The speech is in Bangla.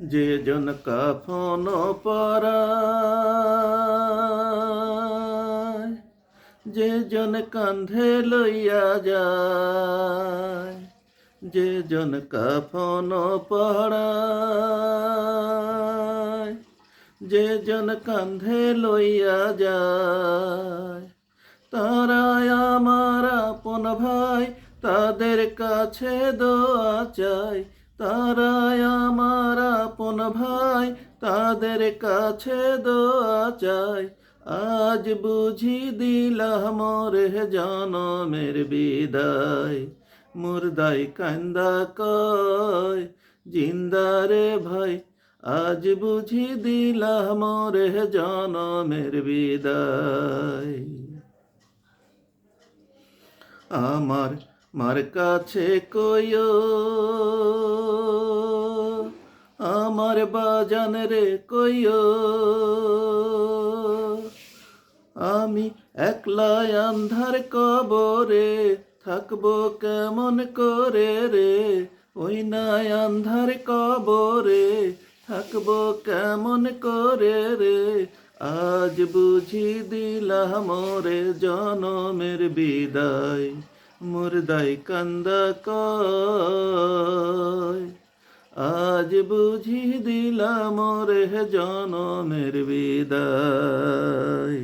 যে জন কাফন পরায়, যে জন কান্ধে লইয়া যায়, যে জন কাফন পরায়, যে জন কান্ধে লইয়া যায়, তারাই আমার আপন ভাই, তাদের কাছে দোয়া চাই। তারাই আমার আপন ভাই, তাদের কাছে দোয়া চাই। আজ বুঝি দিলাম মোরে জনমের বিদায়, মুর্দাই কান্দা কয় জিন্দারে ভাই। আজ বুঝি দিলাম মোরে জনমের বিদায়। আমার মার কাছে কইও, আমার বাজান রে কইও, আমি একলা আন্ধার কবরে থাকবো কেমন করে রে। ওই নাই আন্ধার কবরে থাকবো কেমন করে রে। আজ বুঝি দিলাম মোরে জনমের বিদায়, মুর্দাই কান্দা কয়। আজ বুঝি দিলাম মোরে জনমের বিদায়।